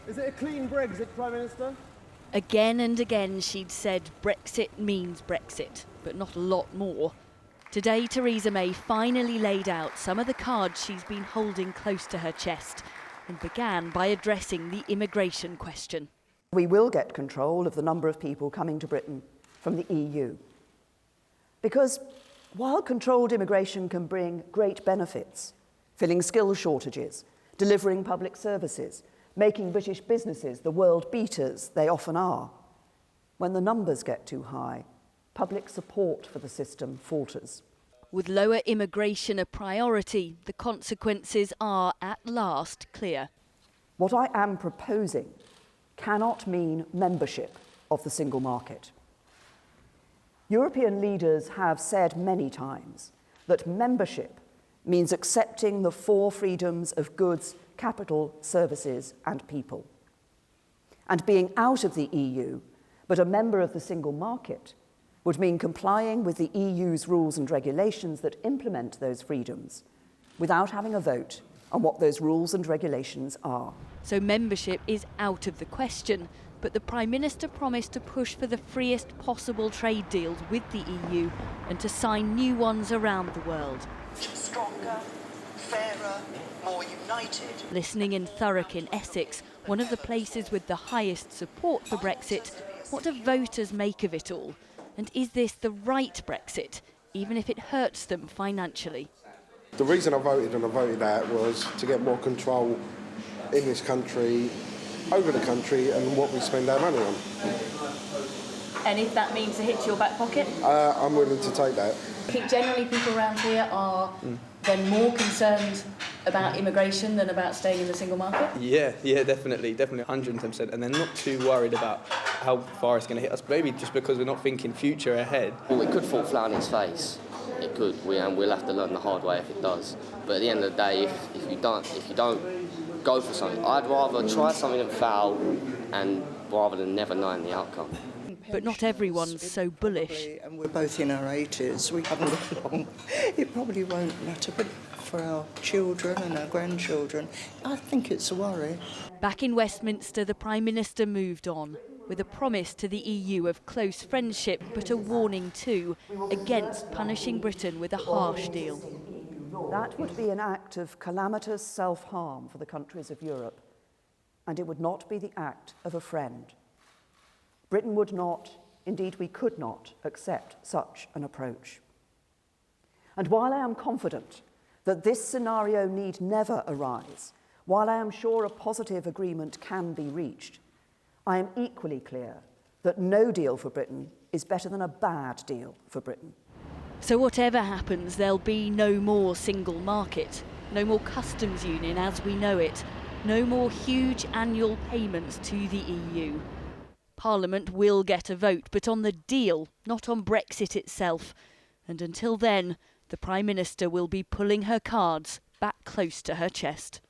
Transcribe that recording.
Is it a clean Brexit, Prime Minister? Again and again she'd said Brexit means Brexit, but not a lot more. Today, Theresa May finally laid out some of the cards she's been holding close to her chest and began by addressing the immigration question. We will get control of the number of people coming to Britain from the EU. Because while controlled immigration can bring great benefits, filling skills shortages, delivering public services, making British businesses the world beaters they often are, when the numbers get too high, public support for the system falters. With lower immigration a priority, the consequences are at last clear. What I am proposing cannot mean membership of the single market. European leaders have said many times that membership means accepting the four freedoms of goods, capital, services and people. And being out of the EU, but a member of the single market, would mean complying with the EU's rules and regulations that implement those freedoms without having a vote on what those rules and regulations are. So membership is out of the question, but the Prime Minister promised to push for the freest possible trade deals with the EU and to sign new ones around the world. Stronger, fairer, more united. Listening in Thurrock in Essex, one of the places with the highest support for Brexit, what do voters make of it all? And is this the right Brexit, even if it hurts them financially? The reason I voted out was to get more control in this country, over the country, and what we spend our money on. And if that means it hits your back pocket? I'm willing to take that. I think generally people around here are then more concerned about immigration than about staying in the single market? Yeah, definitely 110%. And they're not too worried about how far it's going to hit us, maybe just because we're not thinking future ahead. Well, it could fall flat on its face. It could, and we'll have to learn the hard way if it does. But at the end of the day, if you don't go for something, I'd rather try something and fail, and rather than never knowing the outcome. But not everyone's so bullish. And we're both in our 80s. We haven't got long. It probably won't matter, but for our children and our grandchildren, I think it's a worry. Back in Westminster, the Prime Minister moved on, with a promise to the EU of close friendship, but a warning too, against punishing Britain with a harsh deal. That would be an act of calamitous self-harm for the countries of Europe, and it would not be the act of a friend. Britain would not, indeed we could not, accept such an approach. And while I am confident that this scenario need never arise, while I am sure a positive agreement can be reached, I am equally clear that no deal for Britain is better than a bad deal for Britain. So whatever happens, there'll be no more single market, no more customs union as we know it, no more huge annual payments to the EU. Parliament will get a vote, but on the deal, not on Brexit itself. And until then, the Prime Minister will be pulling her cards back close to her chest.